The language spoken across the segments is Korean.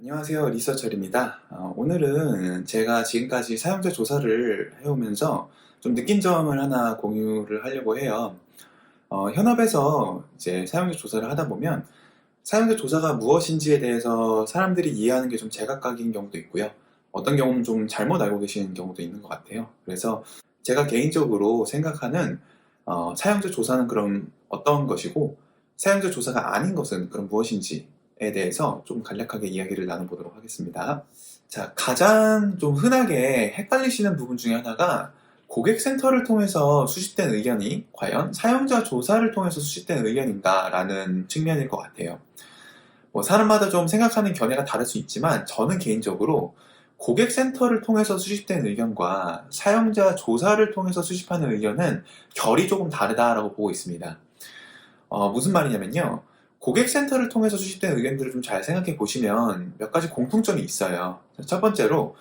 안녕하세요. 리서철입니다. 오늘은 제가 지금까지 사용자 조사를 해오면서 좀 느낀 점을 하나 공유를 하려고 해요. 현업에서 이제 사용자 조사를 하다 보면 사용자 조사가 무엇인지에 대해서 사람들이 이해하는 게 좀 제각각인 경우도 있고요. 어떤 경우는 좀 잘못 알고 계시는 경우도 있는 것 같아요. 그래서 제가 개인적으로 생각하는 사용자 조사는 그럼 어떤 것이고 사용자 조사가 아닌 것은 그럼 무엇인지 에 대해서 좀 간략하게 이야기를 나눠보도록 하겠습니다. 자, 가장 좀 흔하게 헷갈리시는 부분 중에 하나가 고객센터를 통해서 수집된 의견이 과연 사용자 조사를 통해서 수집된 의견인가라는 측면일 것 같아요. 사람마다 좀 생각하는 견해가 다를 수 있지만 저는 개인적으로 고객센터를 통해서 수집된 의견과 사용자 조사를 통해서 수집하는 의견은 결이 조금 다르다라고 보고 있습니다. 무슨 말이냐면요. 고객센터를 통해서 수집된 의견들을 좀 잘 생각해 보시면 몇 가지 공통점이 있어요. 첫 번째로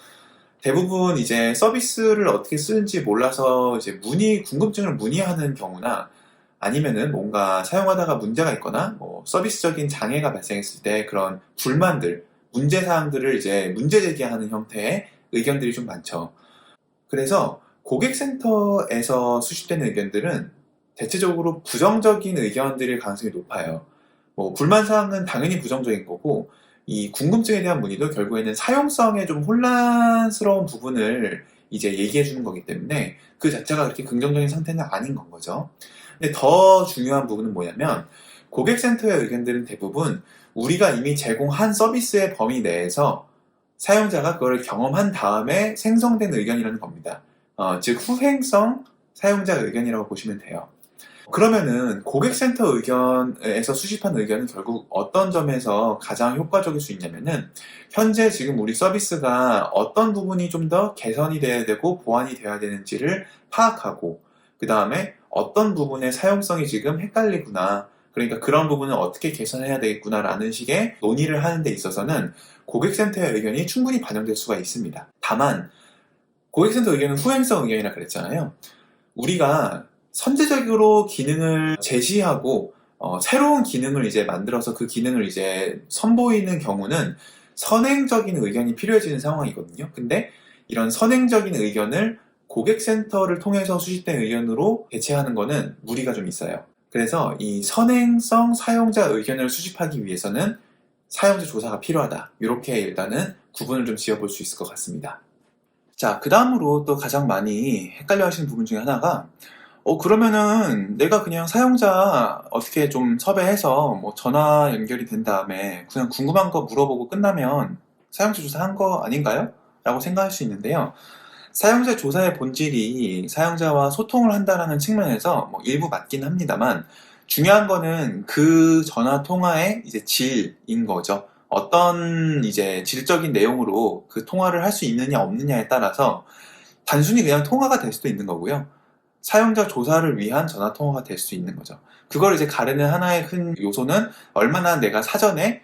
대부분 이제 서비스를 어떻게 쓰는지 몰라서 이제 궁금증을 문의하는 경우나 아니면은 뭔가 사용하다가 문제가 있거나 서비스적인 장애가 발생했을 때 그런 불만들, 문제사항들을 이제 문제 제기하는 형태의 의견들이 좀 많죠. 그래서 고객센터에서 수집되는 의견들은 대체적으로 부정적인 의견들일 가능성이 높아요. 불만사항은 당연히 부정적인 거고, 이 궁금증에 대한 문의도 결국에는 사용성에 좀 혼란스러운 부분을 이제 얘기해 주는 거기 때문에 그 자체가 그렇게 긍정적인 상태는 아닌 건 거죠. 근데 더 중요한 부분은 뭐냐면, 고객센터의 의견들은 대부분 우리가 이미 제공한 서비스의 범위 내에서 사용자가 그걸 경험한 다음에 생성된 의견이라는 겁니다. 즉, 후행성 사용자 의견이라고 보시면 돼요. 그러면은 고객센터 의견에서 수집한 의견은 결국 어떤 점에서 가장 효과적일 수 있냐면은 현재 지금 우리 서비스가 어떤 부분이 좀 더 개선이 돼야 되고 보완이 돼야 되는지를 파악하고 그 다음에 어떤 부분의 사용성이 지금 헷갈리구나. 그러니까 그런 부분은 어떻게 개선해야 되겠구나 라는 식의 논의를 하는 데 있어서는 고객센터의 의견이 충분히 반영될 수가 있습니다. 다만 고객센터 의견은 후행성 의견이라 그랬잖아요. 우리가 선제적으로 기능을 제시하고 새로운 기능을 이제 만들어서 그 기능을 이제 선보이는 경우는 선행적인 의견이 필요해지는 상황이거든요. 근데 이런 선행적인 의견을 고객센터를 통해서 수집된 의견으로 대체하는 거는 무리가 좀 있어요. 그래서 이 선행성 사용자 의견을 수집하기 위해서는 사용자 조사가 필요하다. 이렇게 일단은 구분을 좀 지어볼 수 있을 것 같습니다. 자, 그 다음으로 또 가장 많이 헷갈려 하시는 부분 중에 하나가 그러면은 내가 그냥 사용자 어떻게 좀 섭외해서 전화 연결이 된 다음에 그냥 궁금한 거 물어보고 끝나면 사용자 조사한 거 아닌가요? 라고 생각할 수 있는데요. 사용자 조사의 본질이 사용자와 소통을 한다는 측면에서 일부 맞긴 합니다만 중요한 거는 그 전화 통화의 이제 질인 거죠. 어떤 이제 질적인 내용으로 그 통화를 할 수 있느냐 없느냐에 따라서 단순히 그냥 통화가 될 수도 있는 거고요. 사용자 조사를 위한 전화 통화가 될 수 있는 거죠. 그걸 이제 가르는 하나의 큰 요소는 얼마나 내가 사전에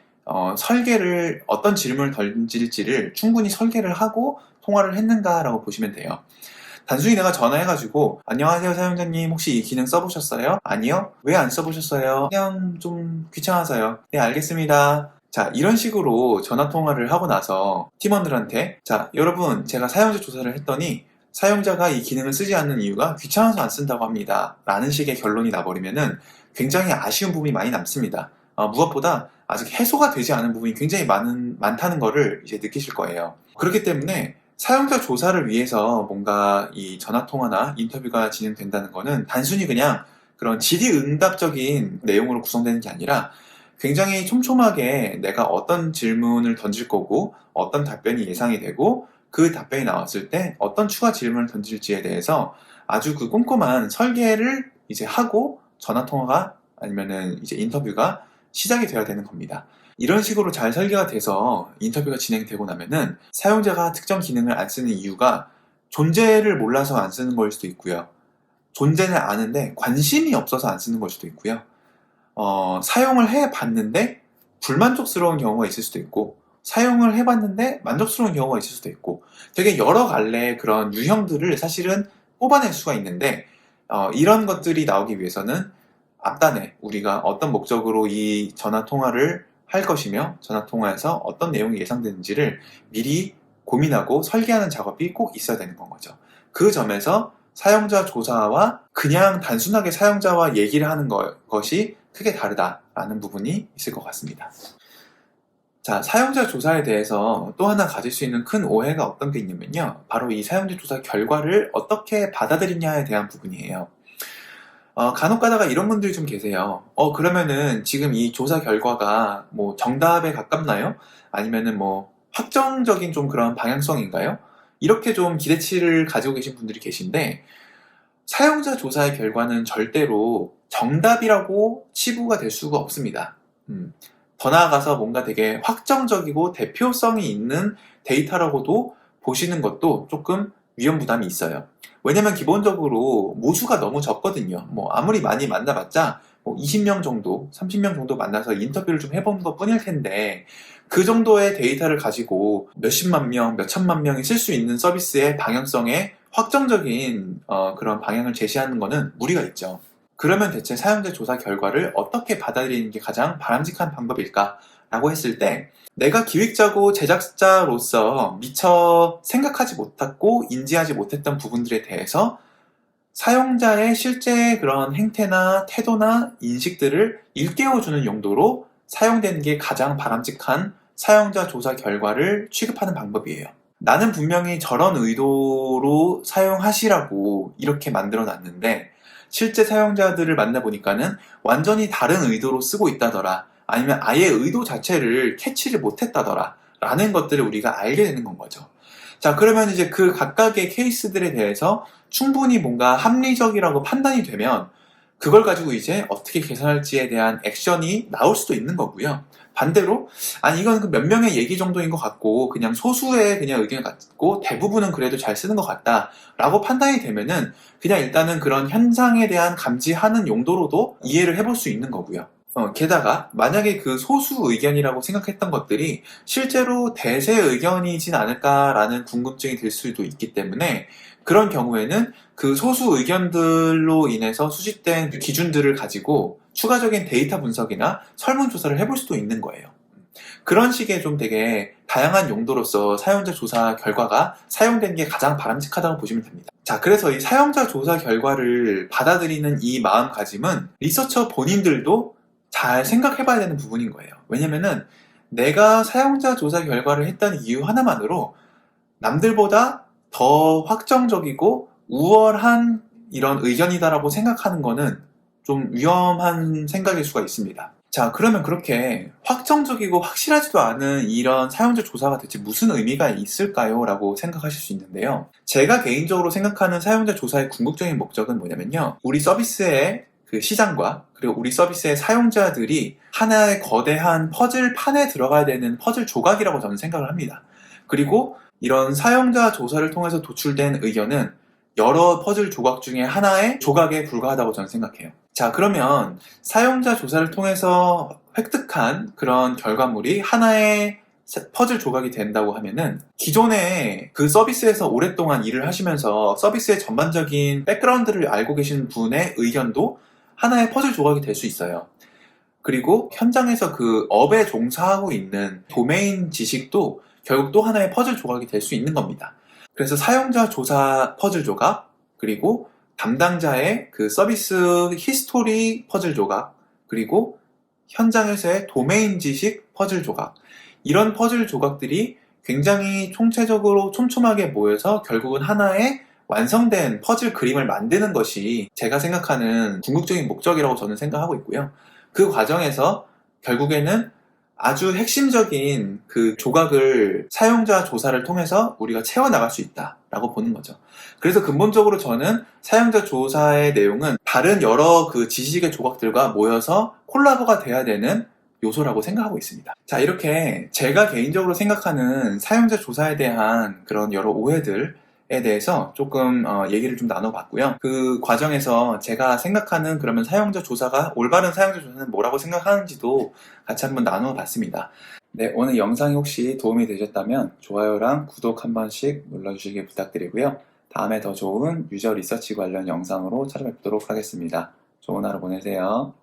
설계를 어떤 질문을 던질지를 충분히 설계를 하고 통화를 했는가라고 보시면 돼요. 단순히 내가 전화해가지고 안녕하세요 사용자님 혹시 이 기능 써보셨어요? 아니요? 왜 안 써보셨어요? 그냥 좀 귀찮아서요. 네 알겠습니다. 자 이런 식으로 전화 통화를 하고 나서 팀원들한테 자 여러분 제가 사용자 조사를 했더니 사용자가 이 기능을 쓰지 않는 이유가 귀찮아서 안 쓴다고 합니다. 라는 식의 결론이 나버리면은 굉장히 아쉬운 부분이 많이 남습니다. 무엇보다 아직 해소가 되지 않은 부분이 굉장히 많다는 거를 이제 느끼실 거예요. 그렇기 때문에 사용자 조사를 위해서 뭔가 이 전화통화나 인터뷰가 진행된다는 거는 단순히 그냥 그런 질의응답적인 내용으로 구성되는 게 아니라 굉장히 촘촘하게 내가 어떤 질문을 던질 거고 어떤 답변이 예상이 되고 그 답변이 나왔을 때 어떤 추가 질문을 던질지에 대해서 아주 그 꼼꼼한 설계를 이제 하고 전화통화가 아니면은 이제 인터뷰가 시작이 되어야 되는 겁니다. 이런 식으로 잘 설계가 돼서 인터뷰가 진행되고 나면은 사용자가 특정 기능을 안 쓰는 이유가 존재를 몰라서 안 쓰는 걸 수도 있고요. 존재는 아는데 관심이 없어서 안 쓰는 걸 수도 있고요. 사용을 해봤는데 불만족스러운 경우가 있을 수도 있고 사용을 해봤는데 만족스러운 경우가 있을 수도 있고 되게 여러 갈래의 그런 유형들을 사실은 뽑아낼 수가 있는데 이런 것들이 나오기 위해서는 앞단에 우리가 어떤 목적으로 이 전화 통화를 할 것이며 전화통화에서 어떤 내용이 예상되는지를 미리 고민하고 설계하는 작업이 꼭 있어야 되는 건 거죠. 그 점에서 사용자 조사와 그냥 단순하게 사용자와 얘기를 하는 것이 크게 다르다라는 부분이 있을 것 같습니다. 자, 사용자 조사에 대해서 또 하나 가질 수 있는 큰 오해가 어떤 게 있냐면요. 바로 이 사용자 조사 결과를 어떻게 받아들이냐에 대한 부분이에요. 간혹 가다가 이런 분들이 좀 계세요. 그러면은 지금 이 조사 결과가 뭐 정답에 가깝나요? 아니면은 뭐 확정적인 좀 그런 방향성인가요? 이렇게 좀 기대치를 가지고 계신 분들이 계신데, 사용자 조사의 결과는 절대로 정답이라고 치부가 될 수가 없습니다. 더 나아가서 뭔가 되게 확정적이고 대표성이 있는 데이터라고도 보시는 것도 조금 위험 부담이 있어요. 왜냐면 기본적으로 모수가 너무 적거든요. 뭐 아무리 많이 만나봤자 뭐 20명 정도, 30명 정도 만나서 인터뷰를 좀 해본 것 뿐일 텐데, 그 정도의 데이터를 가지고 몇십만 명, 몇천만 명이 쓸 수 있는 서비스의 방향성에 확정적인 그런 방향을 제시하는 것은 무리가 있죠. 그러면 대체 사용자 조사 결과를 어떻게 받아들이는 게 가장 바람직한 방법일까? 라고 했을 때, 내가 기획자고 제작자로서 미처 생각하지 못했고 인지하지 못했던 부분들에 대해서 사용자의 실제 그런 행태나 태도나 인식들을 일깨워주는 용도로 사용되는 게 가장 바람직한 사용자 조사 결과를 취급하는 방법이에요. 나는 분명히 저런 의도로 사용하시라고 이렇게 만들어 놨는데, 실제 사용자들을 만나보니까는 완전히 다른 의도로 쓰고 있다더라, 아니면 아예 의도 자체를 캐치를 못했다더라 라는 것들을 우리가 알게 되는 건 거죠. 자, 그러면 이제 그 각각의 케이스들에 대해서 충분히 뭔가 합리적이라고 판단이 되면 그걸 가지고 이제 어떻게 개선할지에 대한 액션이 나올 수도 있는 거고요. 반대로, 아니 이건 그 몇 명의 얘기 정도인 것 같고 그냥 소수의 그냥 의견 같고 대부분은 그래도 잘 쓰는 것 같다 라고 판단이 되면은 그냥 일단은 그런 현상에 대한 감지하는 용도로도 이해를 해볼 수 있는 거고요. 게다가 만약에 그 소수 의견이라고 생각했던 것들이 실제로 대세 의견이진 않을까라는 궁금증이 들 수도 있기 때문에, 그런 경우에는 그 소수 의견들로 인해서 수집된 기준들을 가지고 추가적인 데이터 분석이나 설문조사를 해볼 수도 있는 거예요. 그런 식의 좀 되게 다양한 용도로서 사용자 조사 결과가 사용된 게 가장 바람직하다고 보시면 됩니다. 자, 그래서 이 사용자 조사 결과를 받아들이는 이 마음가짐은 리서처 본인들도 잘 생각해봐야 되는 부분인 거예요. 왜냐면은 내가 사용자 조사 결과를 했다는 이유 하나만으로 남들보다 더 확정적이고 우월한 이런 의견이다라고 생각하는 거는 좀 위험한 생각일 수가 있습니다. 자, 그러면 그렇게 확정적이고 확실하지도 않은 이런 사용자 조사가 대체 무슨 의미가 있을까요? 라고 생각하실 수 있는데요. 제가 개인적으로 생각하는 사용자 조사의 궁극적인 목적은 뭐냐면요, 우리 서비스의 그 시장과 그리고 우리 서비스의 사용자들이 하나의 거대한 퍼즐 판에 들어가야 되는 퍼즐 조각이라고 저는 생각을 합니다. 그리고 이런 사용자 조사를 통해서 도출된 의견은 여러 퍼즐 조각 중에 하나의 조각에 불과하다고 저는 생각해요. 자, 그러면 사용자 조사를 통해서 획득한 그런 결과물이 하나의 퍼즐 조각이 된다고 하면은 기존에 그 서비스에서 오랫동안 일을 하시면서 서비스의 전반적인 백그라운드를 알고 계신 분의 의견도 하나의 퍼즐 조각이 될 수 있어요. 그리고 현장에서 그 업에 종사하고 있는 도메인 지식도 결국 또 하나의 퍼즐 조각이 될 수 있는 겁니다. 그래서 사용자 조사 퍼즐 조각, 그리고 담당자의 그 서비스 히스토리 퍼즐 조각, 그리고 현장에서의 도메인 지식 퍼즐 조각, 이런 퍼즐 조각들이 굉장히 총체적으로 촘촘하게 모여서 결국은 하나의 완성된 퍼즐 그림을 만드는 것이 제가 생각하는 궁극적인 목적이라고 저는 생각하고 있고요. 그 과정에서 결국에는 아주 핵심적인 그 조각을 사용자 조사를 통해서 우리가 채워나갈 수 있다라고 보는 거죠. 그래서 근본적으로 저는 사용자 조사의 내용은 다른 여러 그 지식의 조각들과 모여서 콜라보가 돼야 되는 요소라고 생각하고 있습니다. 자, 이렇게 제가 개인적으로 생각하는 사용자 조사에 대한 그런 여러 오해들에 대해서 조금 얘기를 좀 나눠봤고요. 그 과정에서 제가 생각하는 그러면 사용자 조사가, 올바른 사용자 조사는 뭐라고 생각하는지도 같이 한번 나눠봤습니다. 네, 오늘 영상이 혹시 도움이 되셨다면 좋아요랑 구독 한 번씩 눌러주시기 부탁드리고요. 다음에 더 좋은 유저 리서치 관련 영상으로 찾아뵙도록 하겠습니다. 좋은 하루 보내세요.